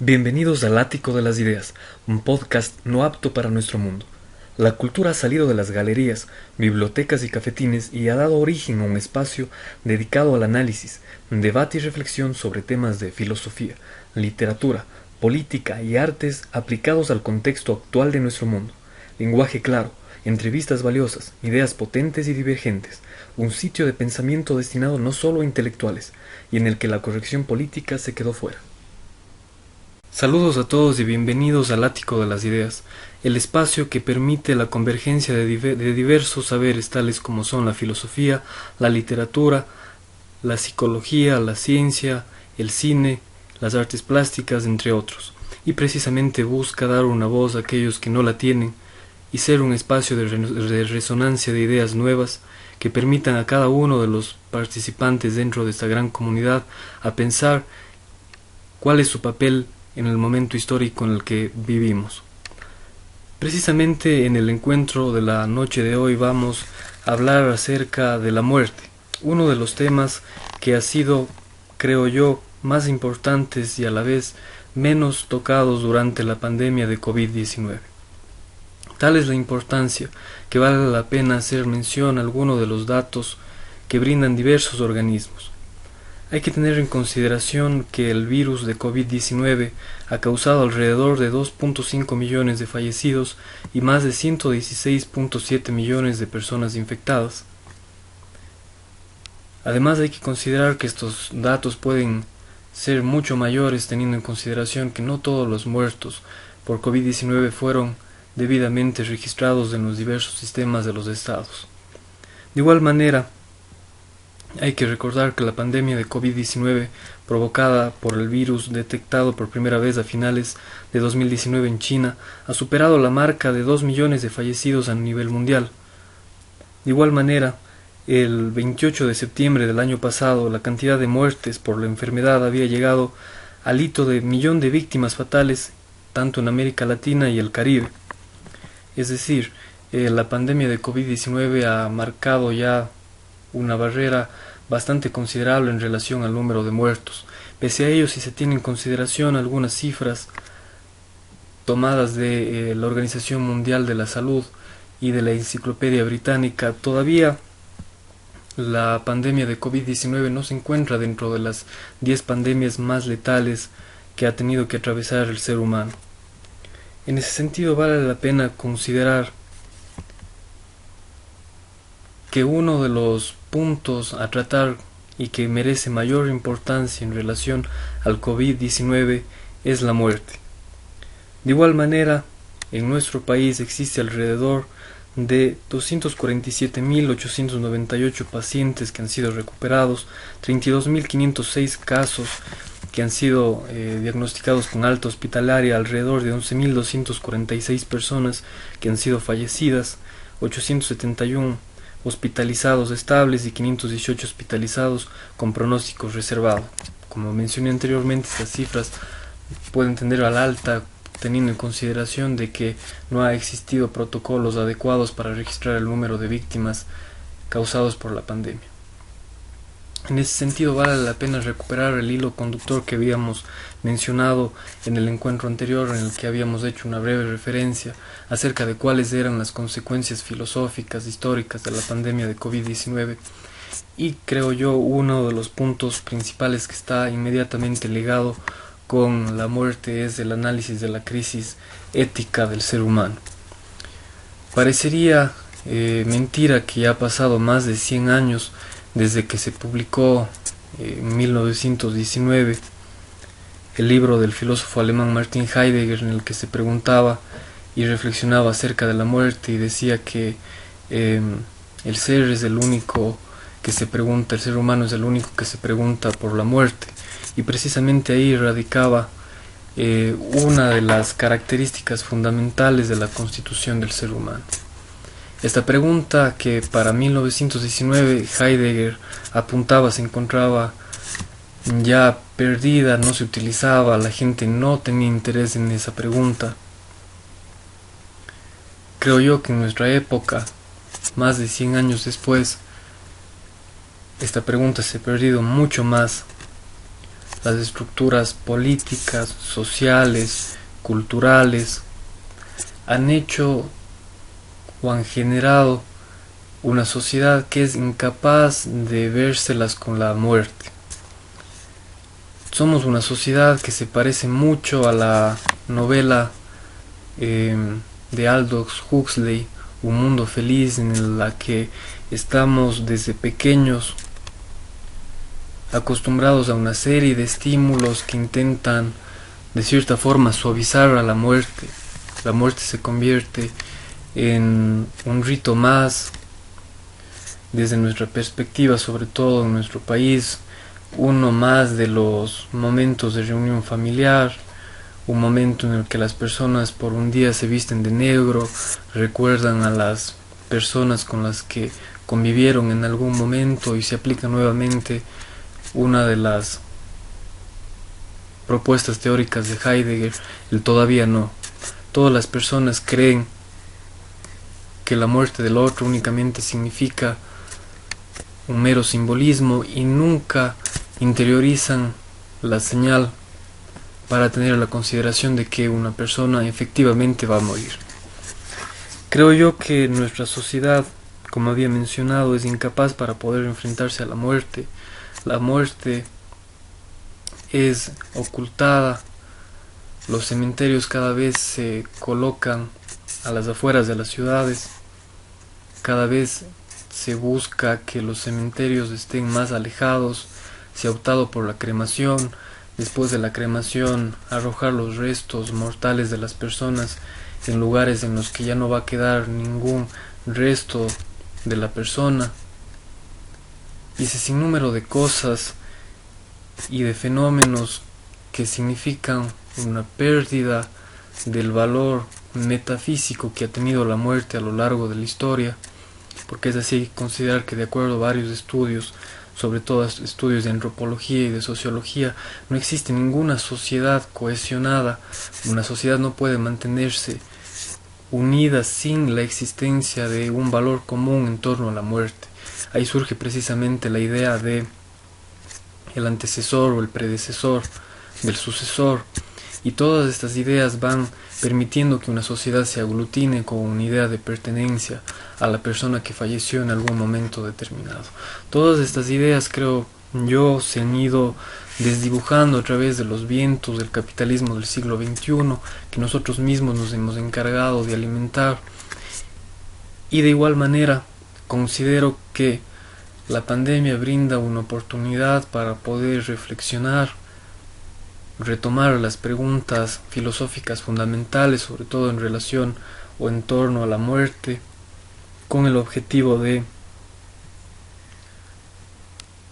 Bienvenidos al Ático de las Ideas, un podcast no apto para nuestro mundo. La cultura ha salido de las galerías, bibliotecas y cafetines y ha dado origen a un espacio dedicado al análisis, debate y reflexión sobre temas de filosofía, literatura, política y artes aplicados al contexto actual de nuestro mundo. Lenguaje claro, entrevistas valiosas, ideas potentes y divergentes, un sitio de pensamiento destinado no solo a intelectuales, y en el que la corrección política se quedó fuera. Saludos a todos y bienvenidos al Ático de las Ideas, el espacio que permite la convergencia de diversos saberes tales como son la filosofía, la literatura, la psicología, la ciencia, el cine, las artes plásticas, entre otros, y precisamente busca dar una voz a aquellos que no la tienen y ser un espacio de resonancia de ideas nuevas que permitan a cada uno de los participantes dentro de esta gran comunidad a pensar cuál es su papel en el momento histórico en el que vivimos. Precisamente en el encuentro de la noche de hoy vamos a hablar acerca de la muerte, uno de los temas que ha sido, creo yo, más importantes y a la vez menos tocados durante la pandemia de COVID-19. Tal es la importancia que vale la pena hacer mención a algunos de los datos que brindan diversos organismos. Hay que tener en consideración que el virus de COVID-19 ha causado alrededor de 2.5 millones de fallecidos y más de 116.7 millones de personas infectadas. Además hay que considerar que estos datos pueden ser mucho mayores teniendo en consideración que no todos los muertos por COVID-19 fueron debidamente registrados en los diversos sistemas de los estados. De igual manera, hay que recordar que la pandemia de COVID-19 provocada por el virus detectado por primera vez a finales de 2019 en China ha superado la marca de 2 millones de fallecidos a nivel mundial. De igual manera, el 28 de septiembre del año pasado la cantidad de muertes por la enfermedad había llegado al hito de 1 millón de víctimas fatales tanto en América Latina y el Caribe. Es decir, la pandemia de COVID-19 ha marcado ya una barrera bastante considerable en relación al número de muertos. Pese a ello, si se tiene en consideración algunas cifras tomadas de la Organización Mundial de la Salud y de la Enciclopedia Británica, todavía la pandemia de COVID-19 no se encuentra dentro de las 10 pandemias más letales que ha tenido que atravesar el ser humano. En ese sentido, vale la pena considerar que uno de los puntos a tratar y que merece mayor importancia en relación al COVID-19 es la muerte. De igual manera, en nuestro país existe alrededor de 247.898 pacientes que han sido recuperados, 32.506 casos que han sido diagnosticados con alta hospitalaria, alrededor de 11.246 personas que han sido fallecidas, 871 hospitalizados estables y 518 hospitalizados con pronóstico reservado. Como mencioné anteriormente, estas cifras pueden tender al alta teniendo en consideración de que no ha existido protocolos adecuados para registrar el número de víctimas causados por la pandemia. En ese sentido vale la pena recuperar el hilo conductor que habíamos mencionado en el encuentro anterior, en el que habíamos hecho una breve referencia acerca de cuáles eran las consecuencias filosóficas, históricas de la pandemia de COVID-19, y creo yo uno de los puntos principales que está inmediatamente ligado con la muerte es el análisis de la crisis ética del ser humano. Parecería mentira que ya ha pasado más de 100 años desde que se publicó en 1919 el libro del filósofo alemán Martin Heidegger, en el que se preguntaba y reflexionaba acerca de la muerte y decía que el ser es el único que se pregunta, el ser humano es el único que se pregunta por la muerte, y precisamente ahí radicaba una de las características fundamentales de la constitución del ser humano. Esta pregunta, que para 1919 Heidegger apuntaba, se encontraba ya perdida, no se utilizaba, la gente no tenía interés en esa pregunta. Creo yo que en nuestra época, más de 100 años después, esta pregunta se ha perdido mucho más las estructuras políticas, sociales, culturales, han hecho o han generado una sociedad que es incapaz de vérselas con la muerte. Somos una sociedad que se parece mucho a la novela de Aldous Huxley, Un mundo feliz, en la que estamos desde pequeños acostumbrados a una serie de estímulos que intentan de cierta forma suavizar a la muerte. La muerte se convierte en un rito más, desde nuestra perspectiva, sobre todo en nuestro país, uno más de los momentos de reunión familiar, un momento en el que las personas por un día se visten de negro, recuerdan a las personas con las que convivieron en algún momento y se aplica nuevamente una de las propuestas teóricas de Heidegger, el todavía no. Todas las personas creen que la muerte del otro únicamente significa un mero simbolismo y nunca interiorizan la señal para tener la consideración de que una persona efectivamente va a morir. Creo yo que nuestra sociedad, como había mencionado, es incapaz para poder enfrentarse a la muerte. La muerte es ocultada, los cementerios cada vez se colocan a las afueras de las ciudades, cada vez se busca que los cementerios estén más alejados, se ha optado por la cremación, después de la cremación arrojar los restos mortales de las personas en lugares en los que ya no va a quedar ningún resto de la persona, y ese sinnúmero de cosas y de fenómenos que significan una pérdida del valor metafísico que ha tenido la muerte a lo largo de la historia, porque es así, hay que considerar que de acuerdo a varios estudios, sobre todo estudios de antropología y de sociología, no existe ninguna sociedad cohesionada. Una sociedad no puede mantenerse unida sin la existencia de un valor común en torno a la muerte. Ahí surge precisamente la idea de el antecesor o el predecesor del sucesor, y todas estas ideas van permitiendo que una sociedad se aglutine con una idea de pertenencia a la persona que falleció en algún momento determinado. Todas estas ideas, creo yo, se han ido desdibujando a través de los vientos del capitalismo del siglo XXI, que nosotros mismos nos hemos encargado de alimentar. Y de igual manera considero que la pandemia brinda una oportunidad para poder reflexionar, retomar las preguntas filosóficas fundamentales, sobre todo en relación o en torno a la muerte, con el objetivo de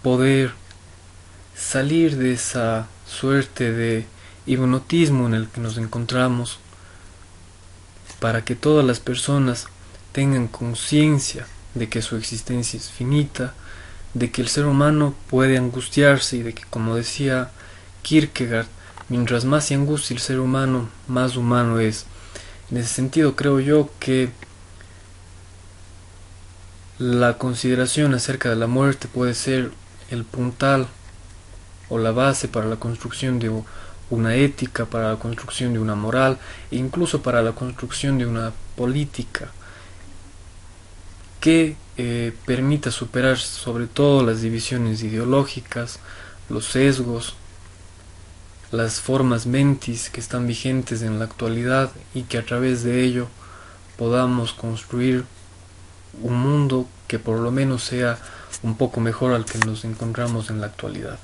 poder salir de esa suerte de hipnotismo en el que nos encontramos, para que todas las personas tengan conciencia de que su existencia es finita, de que el ser humano puede angustiarse y de que, como decía Kierkegaard, mientras más se angustia el ser humano, más humano es. En ese sentido, creo yo que la consideración acerca de la muerte puede ser el puntal o la base para la construcción de una ética, para la construcción de una moral e incluso para la construcción de una política que permita superar sobre todo las divisiones ideológicas, los sesgos, las formas mentis que están vigentes en la actualidad, y que a través de ello podamos construir un mundo que por lo menos sea un poco mejor al que nos encontramos en la actualidad,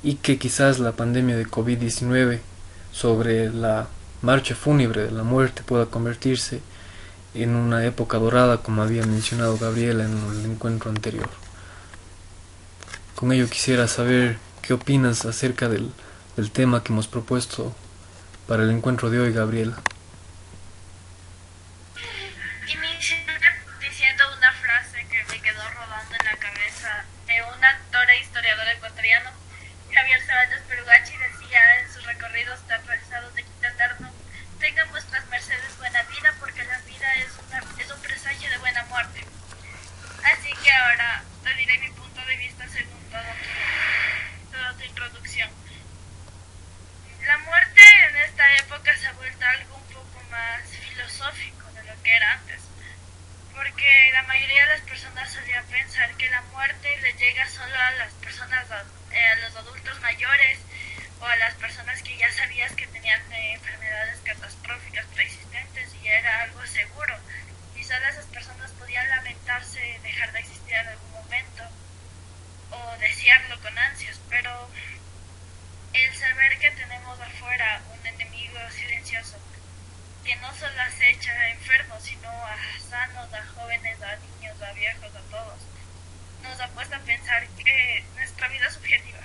y que quizás la pandemia de COVID-19 sobre la marcha fúnebre de la muerte pueda convertirse en una época dorada, como había mencionado Gabriela en el encuentro anterior. Con ello quisiera saber qué opinas acerca del tema que hemos propuesto para el encuentro de hoy, Gabriela. Inicié diciendo una frase que me quedó rodando en la cabeza de un actor e historiador ecuatoriano, Javier Ceballos Perugachi, decía en sus recorridos atravesados de Quinta Eterno: tengan vuestras mercedes buena vida, porque la vida es un presagio de buena muerte. Así que ahora te diré mi punto de vista según toda tu introducción. filosófico de lo que era antes, porque la mayoría de las personas solía pensar que la muerte le llega solo a las personas, a los adultos mayores o a las personas que ya sabías que tenían enfermedades catastróficas preexistentes y era algo seguro, y solo esas personas podían lamentarse dejar de existir en algún momento o desearlo con ansias, pero el saber que tenemos afuera un enemigo silencioso que no solo acecha a enfermos, sino a sanos, a jóvenes, a niños, a viejos, a todos, nos ha puesto a pensar que nuestra vida es subjetiva,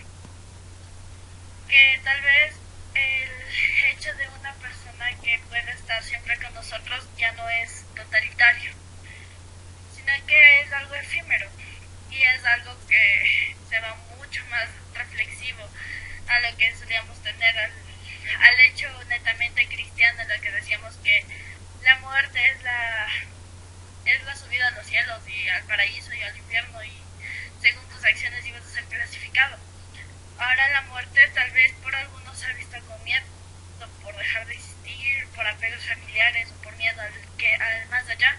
que tal vez el hecho de una persona que puede estar siempre con nosotros ya no es totalitario, sino que es algo efímero y es algo que se va mucho más reflexivo a lo que solíamos tener al hecho netamente cristiano en el que decíamos que la muerte es la subida a los cielos y al paraíso y al infierno, y según tus acciones ibas a ser clasificado. Ahora la muerte tal vez por algunos se ha visto con miedo, por dejar de existir, por apegos familiares o por miedo al más allá,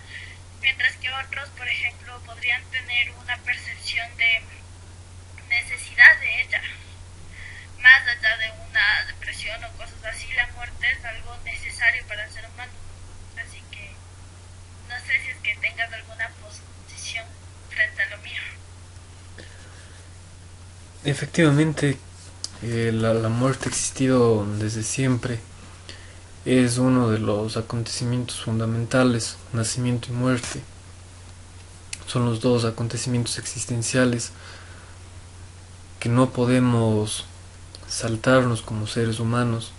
mientras que otros, por ejemplo, podrían tener una percepción de necesidad de ella. Más allá de una depresión o cosas así, la muerte es algo necesario para el ser humano. Así que no sé si es que tengas alguna posición frente a lo mío. Efectivamente, la muerte ha existido desde siempre. Es uno de los acontecimientos fundamentales. Nacimiento y muerte son los dos acontecimientos existenciales que no podemos saltarnos como seres humanos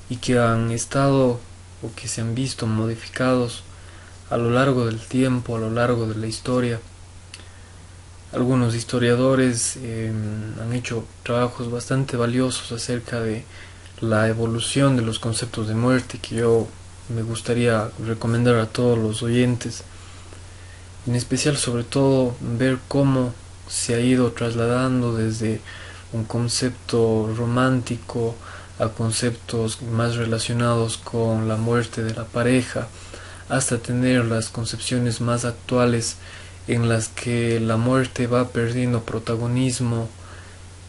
y que han estado o que se han visto modificados a lo largo del tiempo, a lo largo de la historia. Algunos historiadores han hecho trabajos bastante valiosos acerca de la evolución de los conceptos de muerte, que yo me gustaría recomendar a todos los oyentes, en especial sobre todo ver cómo se ha ido trasladando desde un concepto romántico a conceptos más relacionados con la muerte de la pareja, hasta tener las concepciones más actuales en las que la muerte va perdiendo protagonismo,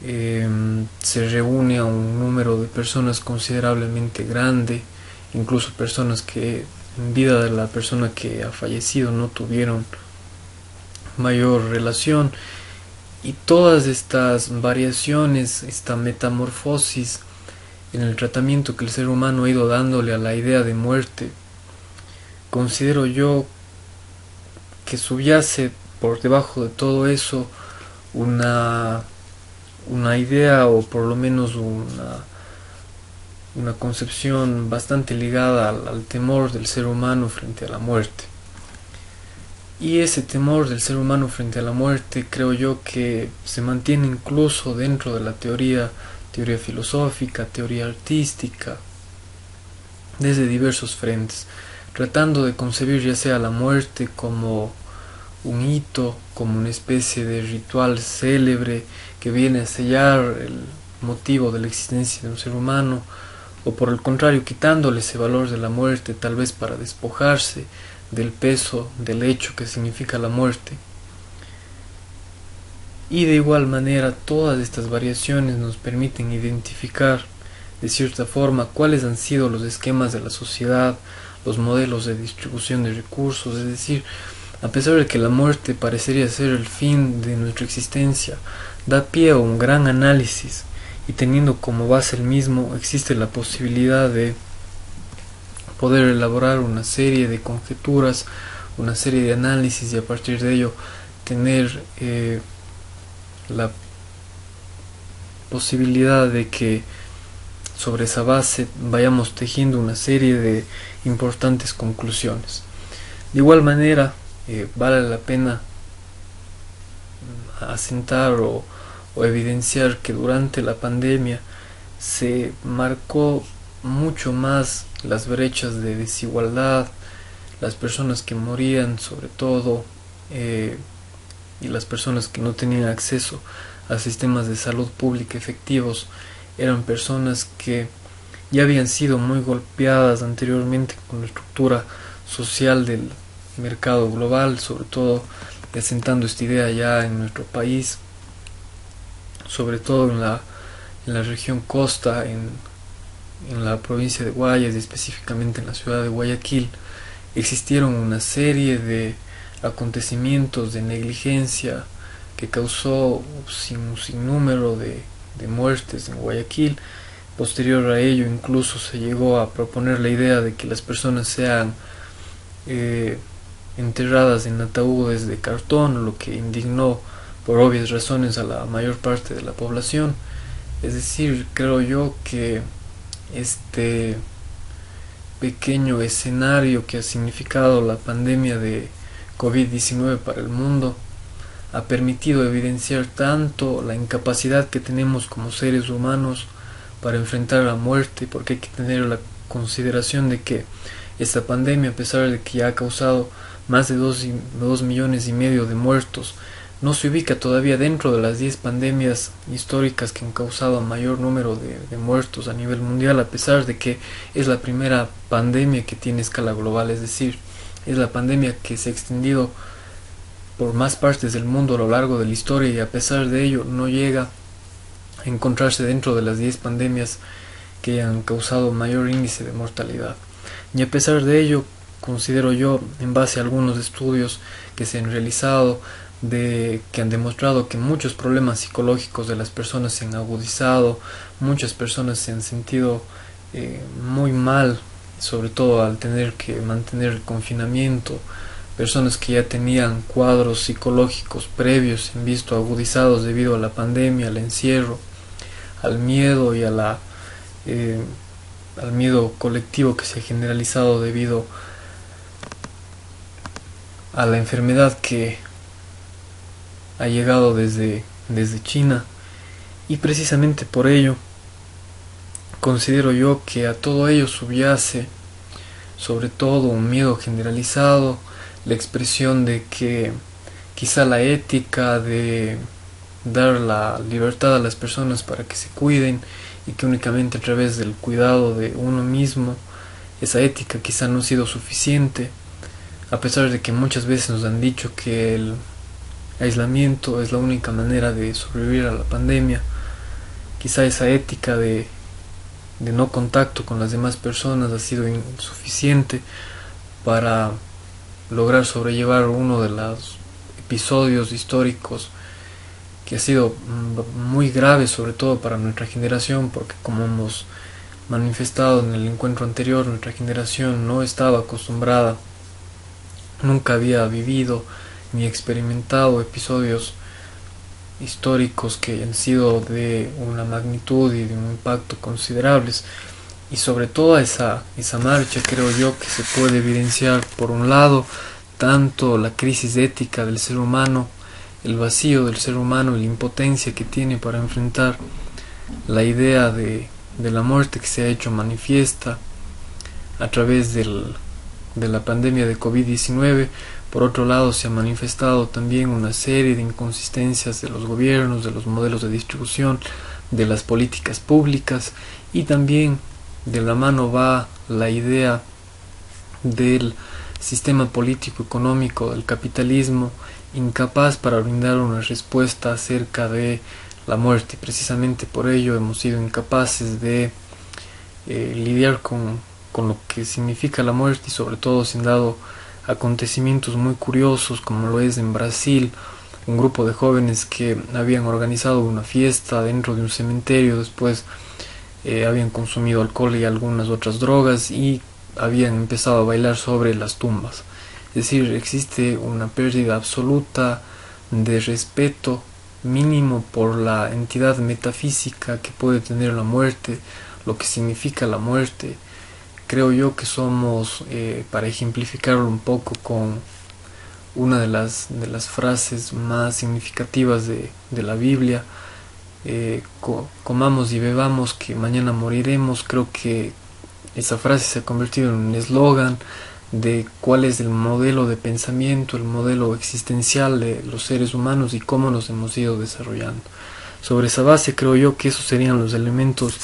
se reúne a un número de personas considerablemente grande, incluso personas que en vida de la persona que ha fallecido no tuvieron mayor relación, y todas estas variaciones, esta metamorfosis en el tratamiento que el ser humano ha ido dándole a la idea de muerte, considero yo que subyace por debajo de todo eso una idea, o por lo menos una concepción bastante ligada al temor del ser humano frente a la muerte. Y ese temor del ser humano frente a la muerte creo yo que se mantiene incluso dentro de la teoría filosófica, teoría artística, desde diversos frentes, tratando de concebir ya sea la muerte como un hito, como una especie de ritual célebre que viene a sellar el motivo de la existencia de un ser humano, o por el contrario quitándole ese valor de la muerte, tal vez para despojarse del peso del hecho que significa la muerte. Y de igual manera todas estas variaciones nos permiten identificar de cierta forma cuáles han sido los esquemas de la sociedad, los modelos de distribución de recursos, es decir, a pesar de que la muerte parecería ser el fin de nuestra existencia, da pie a un gran análisis, y teniendo como base el mismo existe la posibilidad de poder elaborar una serie de conjeturas, una serie de análisis, y a partir de ello tener la posibilidad de que sobre esa base vayamos tejiendo una serie de importantes conclusiones. De igual manera, vale la pena asentar o evidenciar que durante la pandemia se marcó mucho más las brechas de desigualdad, las personas que morían sobre todo, y las personas que no tenían acceso a sistemas de salud pública efectivos eran personas que ya habían sido muy golpeadas anteriormente con la estructura social del mercado global, sobre todo asentando esta idea ya en nuestro país, sobre todo en la región costa, en la provincia de Guayas y específicamente en la ciudad de Guayaquil. Existieron una serie de acontecimientos de negligencia que causó un sinnúmero de muertes en Guayaquil. Posterior a ello incluso se llegó a proponer la idea de que las personas sean enterradas en ataúdes de cartón, lo que indignó por obvias razones a la mayor parte de la población. Es decir, creo yo que este pequeño escenario que ha significado la pandemia de COVID-19 para el mundo ha permitido evidenciar tanto la incapacidad que tenemos como seres humanos para enfrentar la muerte, porque hay que tener la consideración de que esta pandemia, a pesar de que ya ha causado más de 2,5 millones de muertos, no se ubica todavía dentro de las 10 pandemias históricas que han causado mayor número de muertos a nivel mundial, a pesar de que es la primera pandemia que tiene escala global, es decir, es la pandemia que se ha extendido por más partes del mundo a lo largo de la historia, y a pesar de ello no llega a encontrarse dentro de las 10 pandemias que han causado mayor índice de mortalidad. Y a pesar de ello, considero yo, en base a algunos estudios que se han realizado, que han demostrado que muchos problemas psicológicos de las personas se han agudizado, muchas personas se han sentido muy mal, sobre todo al tener que mantener el confinamiento, personas que ya tenían cuadros psicológicos previos se han visto agudizados debido a la pandemia, al encierro, al miedo y al miedo colectivo que se ha generalizado debido a la enfermedad que ha llegado desde China. Y precisamente por ello considero yo que a todo ello subyace sobre todo un miedo generalizado, la expresión de que quizá la ética de dar la libertad a las personas para que se cuiden, y que únicamente a través del cuidado de uno mismo, esa ética quizá no ha sido suficiente, a pesar de que muchas veces nos han dicho que el aislamiento es la única manera de sobrevivir a la pandemia. Quizá esa ética de no contacto con las demás personas ha sido insuficiente para lograr sobrellevar uno de los episodios históricos que ha sido muy grave, sobre todo para nuestra generación, porque como hemos manifestado en el encuentro anterior, nuestra generación no estaba acostumbrada, nunca había vivido ni experimentado episodios históricos que han sido de una magnitud y de un impacto considerables. Y sobre toda esa marcha creo yo que se puede evidenciar, por un lado, tanto la crisis ética del ser humano, el vacío del ser humano y la impotencia que tiene para enfrentar la idea de la muerte, que se ha hecho manifiesta a través de la pandemia de COVID-19. Por otro lado, se ha manifestado también una serie de inconsistencias de los gobiernos, de los modelos de distribución, de las políticas públicas, y también de la mano va la idea del sistema político económico del capitalismo, incapaz para brindar una respuesta acerca de la muerte. Precisamente por ello hemos sido incapaces de lidiar con lo que significa la muerte, y sobre todo se han dado acontecimientos muy curiosos, como lo es en Brasil, un grupo de jóvenes que habían organizado una fiesta dentro de un cementerio, después habían consumido alcohol y algunas otras drogas y habían empezado a bailar sobre las tumbas. Es decir, existe una pérdida absoluta de respeto mínimo por la entidad metafísica que puede tener la muerte, lo que significa la muerte. Creo yo que somos, para ejemplificarlo un poco con una de las frases más significativas de la Biblia, comamos y bebamos que mañana moriremos. Creo que esa frase se ha convertido en un eslogan de cuál es el modelo de pensamiento, el modelo existencial de los seres humanos y cómo nos hemos ido desarrollando. Sobre esa base creo yo que esos serían los elementos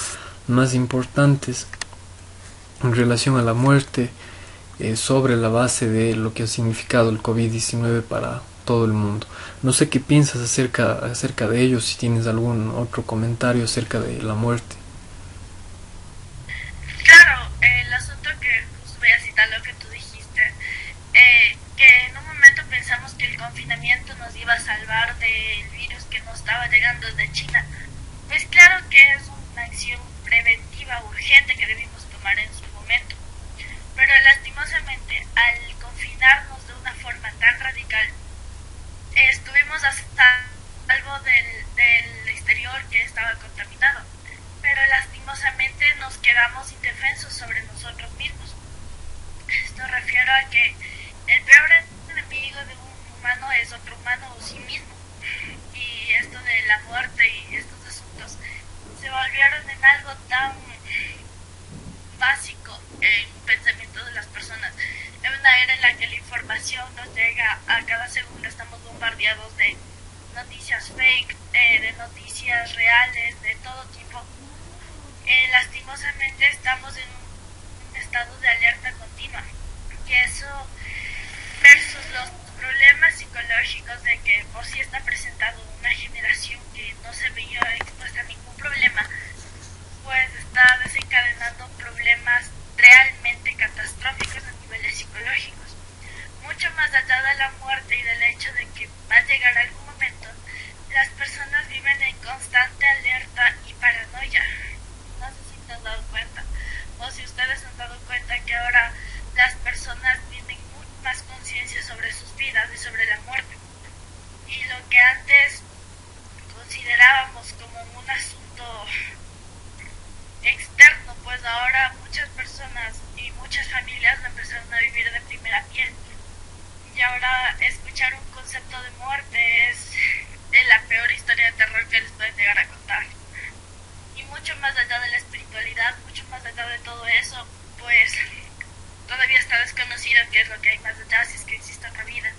más importantes en relación a la muerte, sobre la base de lo que ha significado el COVID-19 para todo el mundo. No sé qué piensas acerca de ello, si tienes algún otro comentario acerca de la muerte. Claro, el asunto que justo voy a citar lo que tú dijiste, que en un momento pensamos que el confinamiento nos iba a salvar del virus que nos estaba llegando desde China. Pues claro que es una acción preventiva urgente que debimos tomar en su momento, pero lastimosamente al confinarnos de una forma tan radical, estuvimos a salvo del exterior que estaba contaminado, pero lastimosamente nos quedamos indefensos sobre nosotros mismos. Esto refiero a que el peor enemigo de un humano es otro humano o sí mismo. Y esto de la muerte y estos asuntos se volvieron en algo tan básico en el pensamiento de las personas. En una era en la que la información nos llega a cada segundo, estamos bombardeados de noticias fake, de noticias reales, de todo tipo. Lastimosamente estamos en un estado de alerta continua. Y eso, versus los problemas psicológicos de que por sí está presentado una generación que no se veía expuesta a ningún problema, pues está desencadenando problemas realmente catastróficos a niveles psicológicos. Mucho más allá de la muerte y del hecho de que va a llegar algún momento, las personas viven en constante alerta y paranoia. No sé si te has dado cuenta, o si ustedes han dado cuenta que ahora las personas tienen mucha más conciencia sobre sus vidas y sobre la muerte. Y lo que antes considerábamos como un asunto externo, pues ahora muchas personas y muchas familias lo empezaron a vivir de primera piel. Y ahora escuchar un concepto de muerte es la peor historia de terror que les pueden llegar a contar. Y mucho más allá de la espiritualidad, mucho más allá de todo eso, pues todavía está desconocido qué es lo que hay más allá, si es que existe otra vida.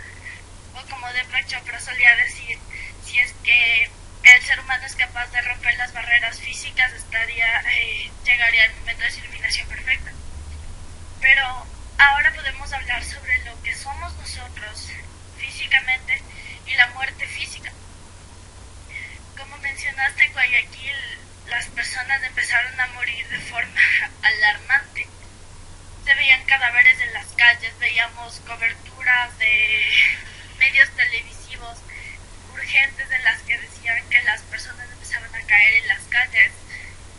O como Deepak Chopra solía decir, si es que el ser humano es capaz de romper las barreras físicas, llegaría al momento de su iluminación perfecta. Pero ahora podemos hablar sobre lo que somos nosotros físicamente y la muerte física. Como mencionaste, en Guayaquil las personas empezaron a morir de forma alarmante. Se veían cadáveres en las calles, veíamos coberturas de medios televisivos urgentes en las que decían que las personas empezaban a caer en las calles,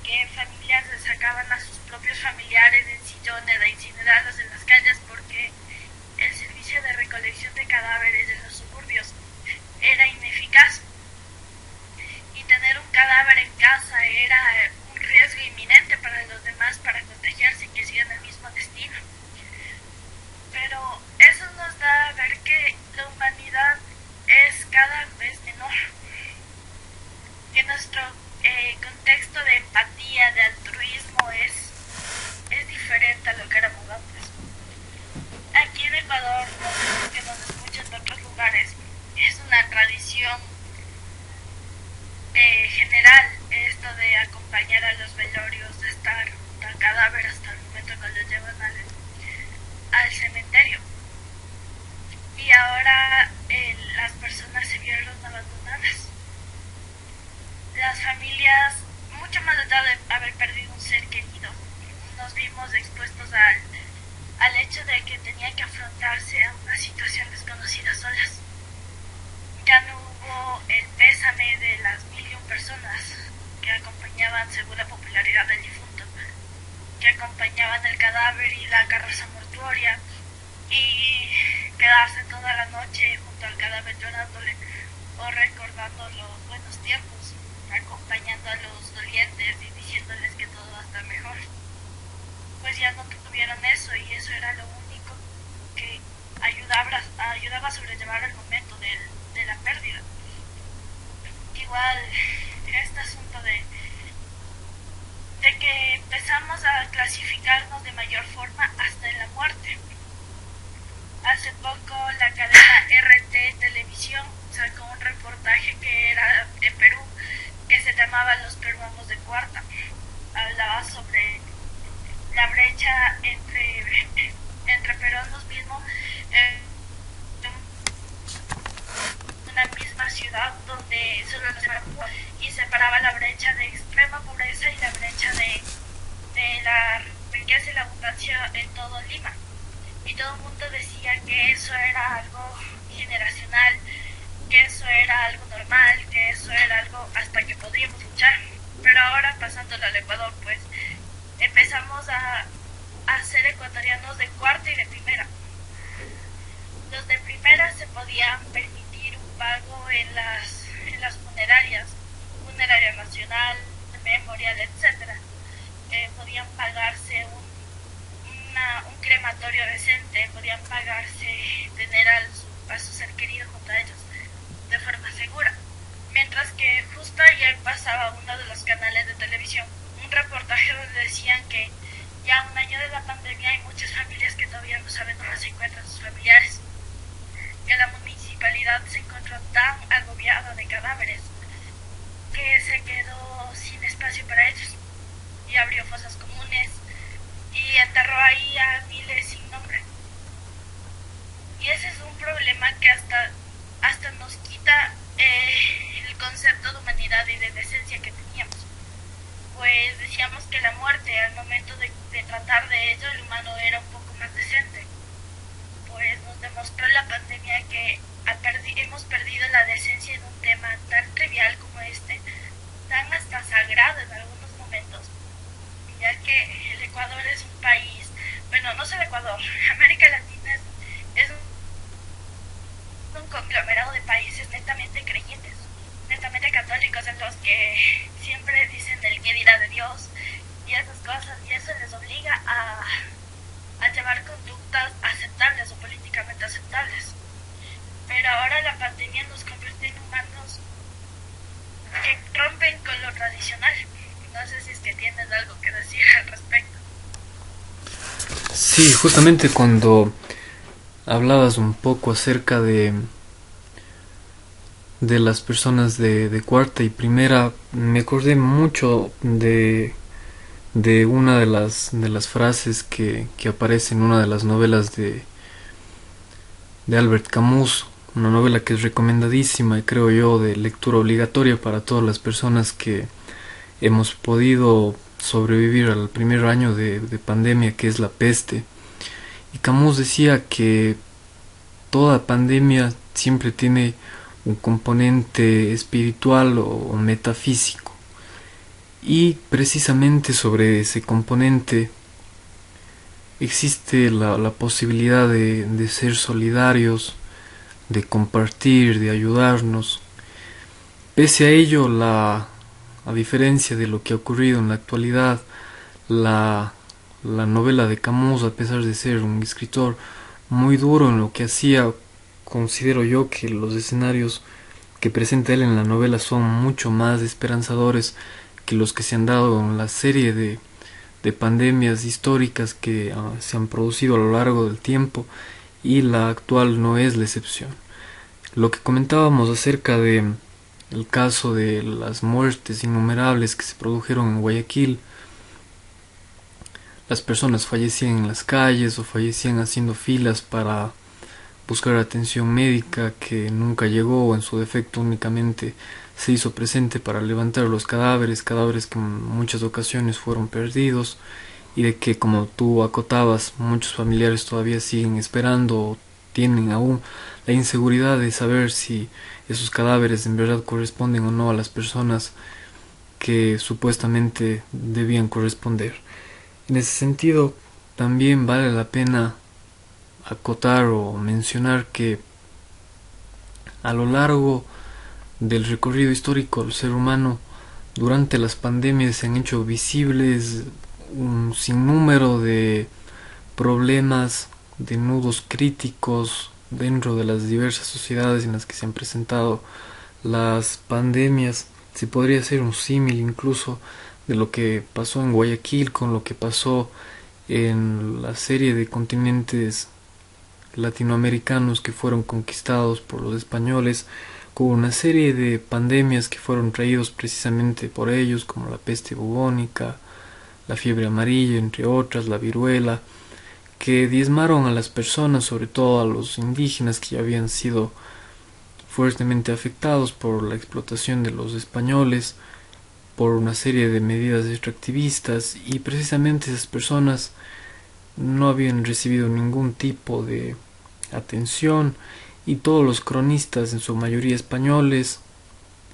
que familias les sacaban a sus propios familiares en sillones a incinerarlos en las calles porque el servicio de recolección de cadáveres en los suburbios era ineficaz. Y tener un cadáver en casa era un riesgo inminente para los demás para contagiarse y que sigan el mismo destino. Pero eso nos da a ver que la humanidad es cada vez menor, que nuestro contexto de empatía, de altruismo es diferente a lo que éramos antes. Aquí en Ecuador, no sé que nos escuchan de otros lugares, es una tradición general esto de acompañar a los velorios, de estar junto al cadáver hasta el momento que los llevan al cementerio. Y ahora las personas se vieron abandonadas. Las familias, mucho más allá de haber perdido un ser querido, nos vimos expuestos al hecho de que tenían que afrontarse a una situación desconocida solas. Ya no hubo el pésame de las 1.001 personas que acompañaban, según la popularidad del difunto, que acompañaban el cadáver y la carroza mortuoria, y quedarse toda la noche junto al cadáver llorándole o recordando los buenos tiempos, acompañando a los dolientes y diciéndoles que todo va a estar mejor. Pues ya no tuvieron eso, y eso era lo único que ayudaba a sobrellevar el momento de la pérdida. Igual este asunto de que empezamos a clasificarnos de mayor forma hasta en la muerte. Hace poco la cadena RT Televisión sacó un reportaje que era de Perú, que se llamaba Los peruanos de cuarta. Hablaba sobre la brecha entre Perú separaba la brecha de extrema pobreza y la brecha de la riqueza y la abundancia en todo Lima. Y todo el mundo decía que eso era algo generacional, que eso era algo normal, que eso era algo hasta que podríamos luchar. Pero ahora, pasándolo al Ecuador, pues empezamos a ser ecuatorianos de cuarta y de primera. Los de primera se podían permitir un pago en las funerarias, funeraria nacional, memorial, etc. Podían pagarse un crematorio decente, podían pagarse tener a su ser querido junto a ellos de forma segura. Mientras que justo ayer pasaba uno de los canales de televisión un reportaje donde decían que ya un año de la pandemia hay muchas familias que todavía no saben dónde se encuentran sus familiares, que la municipalidad se encontró tan agobiada de cadáveres que se quedó sin espacio para ellos y abrió fosas comunes y enterró ahí a miles sin nombre. Y ese es un problema que hasta nos quita el concepto de humanidad y de decencia que teníamos. Pues decíamos que la muerte, al momento de tratar de ello, el humano era un poco más decente. Pues nos demostró la pandemia que hemos perdido la decencia en un tema tan trivial como este, tan hasta sagrado en algunos momentos, ya que el Ecuador es un país, bueno, no solo Ecuador, América Latina es un conglomerado de países netamente creyentes, netamente católicos, en los que siempre dicen el qué dirá de Dios y esas cosas, y eso les obliga a llevar conductas aceptables o políticamente aceptables. Pero ahora la pandemia nos convierte en humanos que rompen con lo tradicional. No sé si es que tienes algo que decir al respecto. Sí, justamente cuando hablabas un poco acerca de las personas de cuarta y primera, me acordé mucho de una de las frases que aparece en una de las novelas de Albert Camus, una novela que es recomendadísima y creo yo de lectura obligatoria para todas las personas que hemos podido sobrevivir al primer año de pandemia, que es la peste. Y Camus decía que toda pandemia siempre tiene un componente espiritual o metafísico, y precisamente sobre ese componente existe la posibilidad de ser solidarios, de compartir, de ayudarnos. Pese a ello, a diferencia de lo que ha ocurrido en la actualidad, la novela de Camus, a pesar de ser un escritor muy duro en lo que hacía, considero yo que los escenarios que presenta él en la novela son mucho más esperanzadores que los que se han dado en la serie de pandemias históricas que se han producido a lo largo del tiempo, y la actual no es la excepción. Lo que comentábamos acerca de el caso de las muertes innumerables que se produjeron en Guayaquil, las personas fallecían en las calles o fallecían haciendo filas para buscar atención médica que nunca llegó, o en su defecto únicamente se hizo presente para levantar los cadáveres que en muchas ocasiones fueron perdidos, y de que, como tú acotabas, muchos familiares todavía siguen esperando o tienen aún la inseguridad de saber si esos cadáveres en verdad corresponden o no a las personas que supuestamente debían corresponder. En ese sentido, también vale la pena acotar o mencionar que a lo largo del recorrido histórico del ser humano, durante las pandemias se han hecho visibles un sinnúmero de problemas, de nudos críticos dentro de las diversas sociedades en las que se han presentado las pandemias. Se podría hacer un símil incluso de lo que pasó en Guayaquil con lo que pasó en la serie de continentes latinoamericanos que fueron conquistados por los españoles, con una serie de pandemias que fueron traídos precisamente por ellos, como la peste bubónica, la fiebre amarilla, entre otras, la viruela, que diezmaron a las personas, sobre todo a los indígenas que ya habían sido fuertemente afectados por la explotación de los españoles, por una serie de medidas extractivistas, y precisamente esas personas no habían recibido ningún tipo de atención, y todos los cronistas, en su mayoría españoles,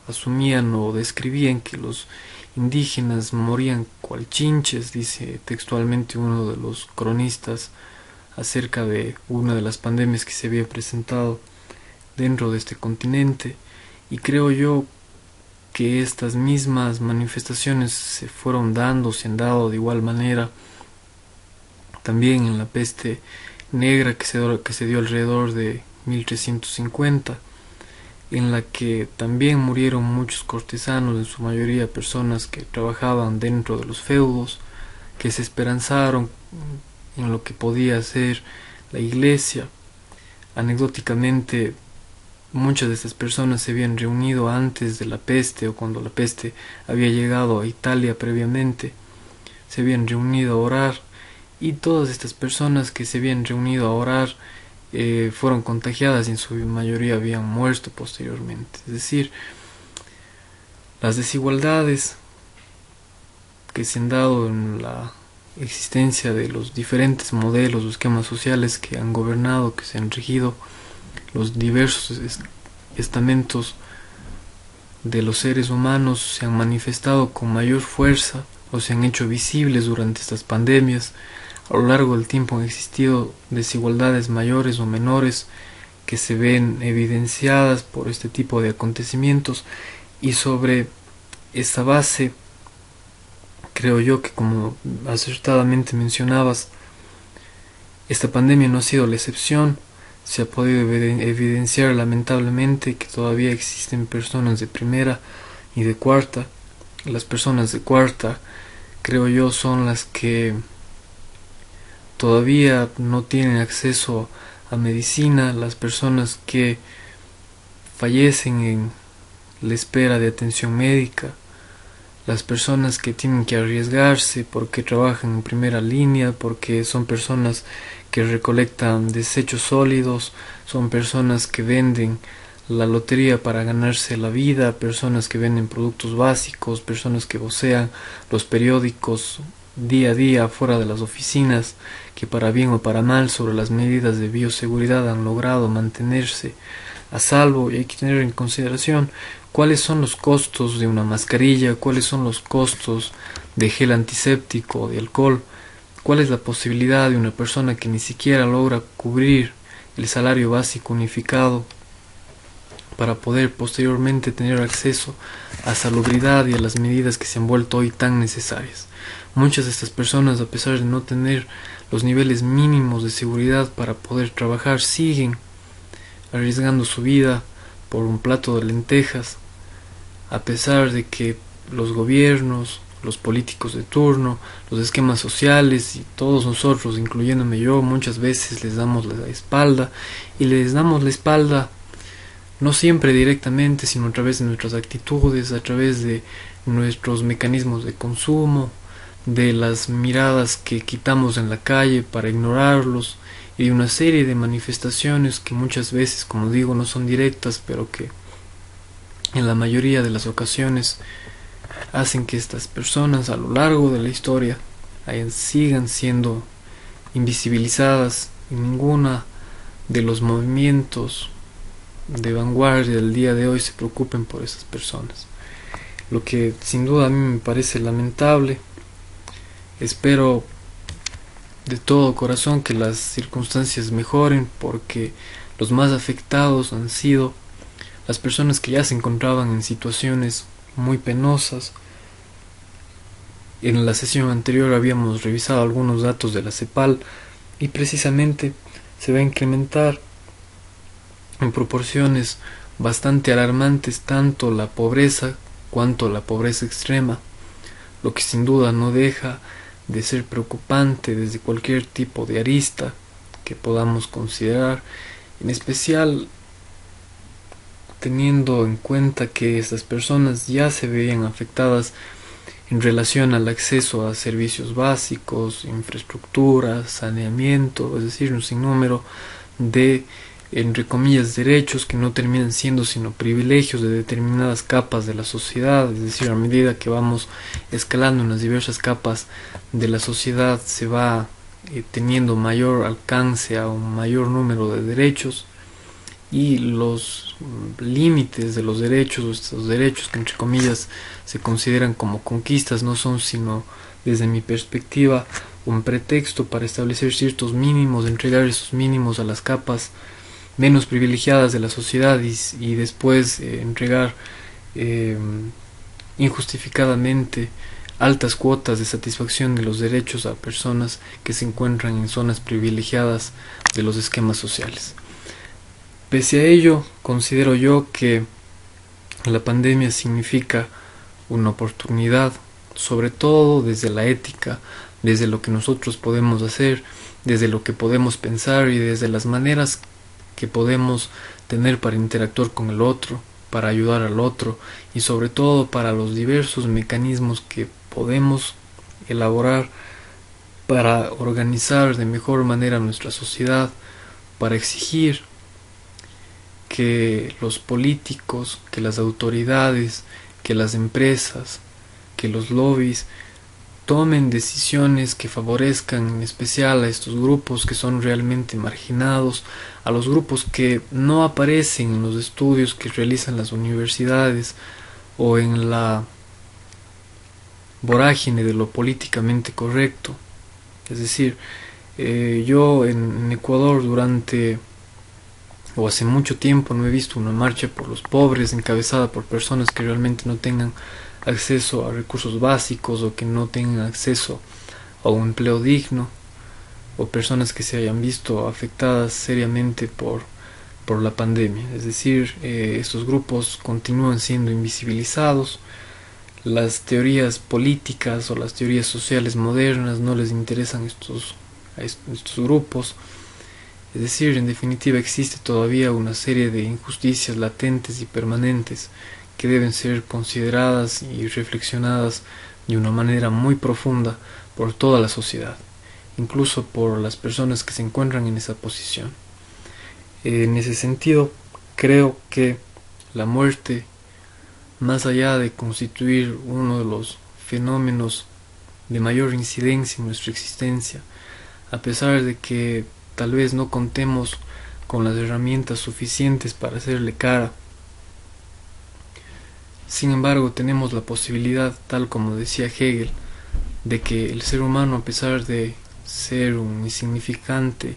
asumían o describían que los indígenas morían cual chinches, dice textualmente uno de los cronistas acerca de una de las pandemias que se había presentado dentro de este continente. Y creo yo que estas mismas manifestaciones se han dado de igual manera también en la peste negra que se dio alrededor de 1350, en la que también murieron muchos cortesanos, en su mayoría personas que trabajaban dentro de los feudos, que se esperanzaron en lo que podía ser la iglesia. Anecdóticamente, muchas de estas personas se habían reunido antes de la peste, o cuando la peste había llegado a Italia previamente, se habían reunido a orar, y todas estas personas que se habían reunido a orar fueron contagiadas y en su mayoría habían muerto posteriormente. Es decir, las desigualdades que se han dado en la existencia de los diferentes modelos o esquemas sociales que han gobernado, que se han regido los diversos estamentos de los seres humanos, se han manifestado con mayor fuerza o se han hecho visibles durante estas pandemias. A lo largo del tiempo han existido desigualdades mayores o menores que se ven evidenciadas por este tipo de acontecimientos, y sobre esta base creo yo que, como acertadamente mencionabas, esta pandemia no ha sido la excepción. Se ha podido evidenciar lamentablemente que todavía existen personas de primera y de cuarta. Las personas de cuarta, creo yo, son las que todavía no tienen acceso a medicina, las personas que fallecen en la espera de atención médica, las personas que tienen que arriesgarse porque trabajan en primera línea, porque son personas que recolectan desechos sólidos, son personas que venden la lotería para ganarse la vida, personas que venden productos básicos, personas que vocean los periódicos día a día fuera de las oficinas, que para bien o para mal sobre las medidas de bioseguridad han logrado mantenerse a salvo. Y hay que tener en consideración cuáles son los costos de una mascarilla, cuáles son los costos de gel antiséptico o de alcohol, cuál es la posibilidad de una persona que ni siquiera logra cubrir el salario básico unificado para poder posteriormente tener acceso a salubridad y a las medidas que se han vuelto hoy tan necesarias. Muchas de estas personas, a pesar de no tener los niveles mínimos de seguridad para poder trabajar, siguen arriesgando su vida por un plato de lentejas, a pesar de que los gobiernos, los políticos de turno, los esquemas sociales y todos nosotros, incluyéndome yo, muchas veces les damos la espalda, y les damos la espalda no siempre directamente, sino a través de nuestras actitudes, a través de nuestros mecanismos de consumo, de las miradas que quitamos en la calle para ignorarlos, y una serie de manifestaciones que muchas veces, como digo, no son directas, pero que en la mayoría de las ocasiones hacen que estas personas a lo largo de la historia sigan siendo invisibilizadas, y ninguna de los movimientos de vanguardia del día de hoy se preocupen por esas personas, lo que sin duda a mí me parece lamentable. Espero de todo corazón que las circunstancias mejoren, porque los más afectados han sido las personas que ya se encontraban en situaciones muy penosas. En la sesión anterior habíamos revisado algunos datos de la CEPAL, y precisamente se va a incrementar en proporciones bastante alarmantes tanto la pobreza cuanto la pobreza extrema, lo que sin duda no deja de ser preocupante desde cualquier tipo de arista que podamos considerar, en especial teniendo en cuenta que estas personas ya se veían afectadas en relación al acceso a servicios básicos, infraestructura, saneamiento, es decir, un sinnúmero de entre comillas, derechos que no terminan siendo sino privilegios de determinadas capas de la sociedad. Es decir, a medida que vamos escalando en las diversas capas de la sociedad se va teniendo mayor alcance a un mayor número de derechos, y los límites de los derechos, o estos derechos que entre comillas se consideran como conquistas, no son sino, desde mi perspectiva, un pretexto para establecer ciertos mínimos, entregar esos mínimos a las capas menos privilegiadas de la sociedad, y después entregar eh, injustificadamente altas cuotas de satisfacción de los derechos a personas que se encuentran en zonas privilegiadas de los esquemas sociales. Pese a ello, considero yo que la pandemia significa una oportunidad, sobre todo desde la ética, desde lo que nosotros podemos hacer, desde lo que podemos pensar y desde las maneras que podemos tener para interactuar con el otro, para ayudar al otro, y sobre todo para los diversos mecanismos que podemos elaborar para organizar de mejor manera nuestra sociedad, para exigir que los políticos, que las autoridades, que las empresas, que los lobbies tomen decisiones que favorezcan en especial a estos grupos que son realmente marginados, a los grupos que no aparecen en los estudios que realizan las universidades o en la vorágine de lo políticamente correcto. Es decir, yo en Ecuador hace mucho tiempo no he visto una marcha por los pobres encabezada por personas que realmente no tengan acceso a recursos básicos o que no tengan acceso a un empleo digno, o personas que se hayan visto afectadas seriamente por la pandemia. Es decir, estos grupos continúan siendo invisibilizados. Las teorías políticas o las teorías sociales modernas no les interesan a estos grupos. Es decir, en definitiva existe todavía una serie de injusticias latentes y permanentes que deben ser consideradas y reflexionadas de una manera muy profunda por toda la sociedad, incluso por las personas que se encuentran en esa posición. En ese sentido, creo que la muerte, más allá de constituir uno de los fenómenos de mayor incidencia en nuestra existencia, a pesar de que tal vez no contemos con las herramientas suficientes para hacerle cara, sin embargo tenemos la posibilidad, tal como decía Hegel, de que el ser humano, a pesar de ser un insignificante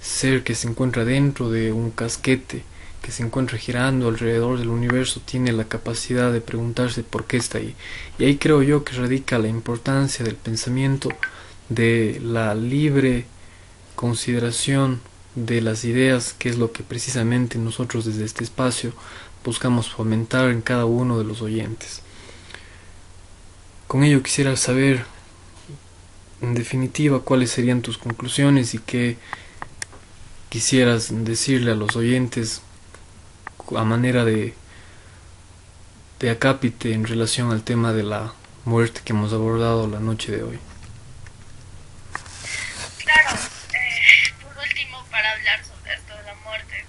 ser que se encuentra dentro de un casquete que se encuentra girando alrededor del universo, tiene la capacidad de preguntarse por qué está ahí. Y ahí creo yo que radica la importancia del pensamiento, de la libre consideración de las ideas, que es lo que precisamente nosotros desde este espacio buscamos fomentar en cada uno de los oyentes. Con ello quisiera saber, en definitiva, cuáles serían tus conclusiones y qué quisieras decirle a los oyentes a manera de acápite en relación al tema de la muerte que hemos abordado la noche de hoy. Claro, por último, para hablar sobre esto de la muerte,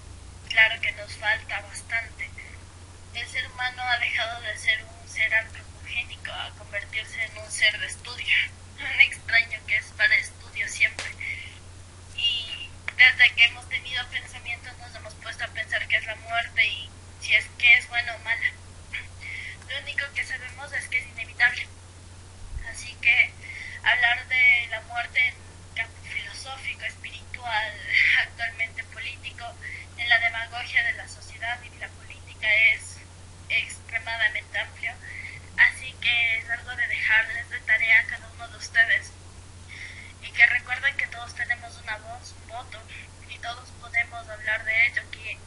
claro que nos falta bastante. El ser humano ha dejado de ser un ser antropogénico a convertirse en un ser de estudio, un extraño que es para estudio siempre. Y desde que hemos tenido pensamientos nos hemos puesto a pensar qué es la muerte y si es que es buena o mala. Lo único que sabemos es que es inevitable. Así que hablar de la muerte en campo filosófico, espiritual, actualmente político, en la demagogia de la sociedad y de la política es extremadamente amplio. Así que es algo de dejarles de tarea a cada uno de ustedes. Y que recuerden que todos tenemos una voz, un voto, y todos podemos hablar de ello, que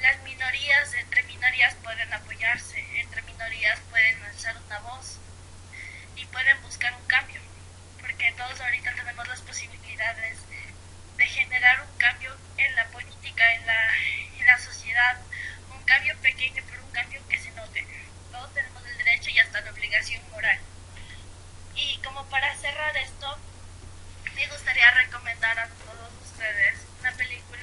las minorías, entre minorías pueden apoyarse, entre minorías pueden alzar una voz y pueden buscar un cambio, porque todos ahorita tenemos las posibilidades de generar un cambio en la política, en la sociedad, un cambio pequeño, pero un cambio que se note. Todos tenemos el derecho y hasta la obligación moral. Y como para cerrar esto, me gustaría recomendar a todos ustedes una película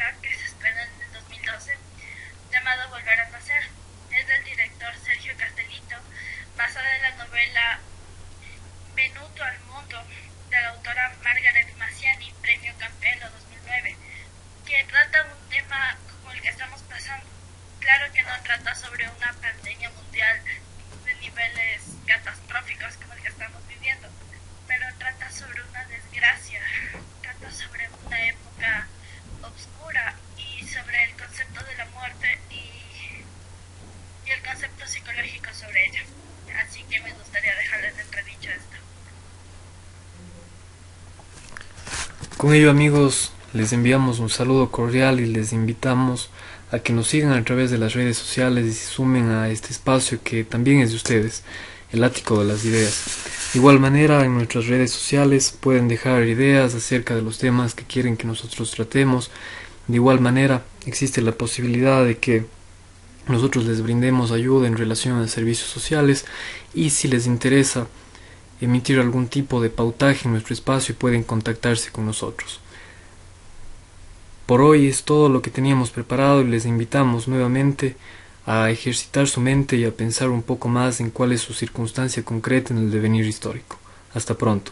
sobre una pandemia mundial de niveles catastróficos como el que estamos viviendo, pero trata sobre una desgracia, trata sobre una época oscura y sobre el concepto de la muerte y el concepto psicológico sobre ella. Así que me gustaría dejarles entredicho esto. Con ello, amigos, les enviamos un saludo cordial y les invitamos a que nos sigan a través de las redes sociales y se sumen a este espacio que también es de ustedes, el ático de las ideas. De igual manera, en nuestras redes sociales pueden dejar ideas acerca de los temas que quieren que nosotros tratemos. De igual manera, existe la posibilidad de que nosotros les brindemos ayuda en relación a servicios sociales, y si les interesa emitir algún tipo de pautaje en nuestro espacio, pueden contactarse con nosotros. Por hoy es todo lo que teníamos preparado y les invitamos nuevamente a ejercitar su mente y a pensar un poco más en cuál es su circunstancia concreta en el devenir histórico. Hasta pronto.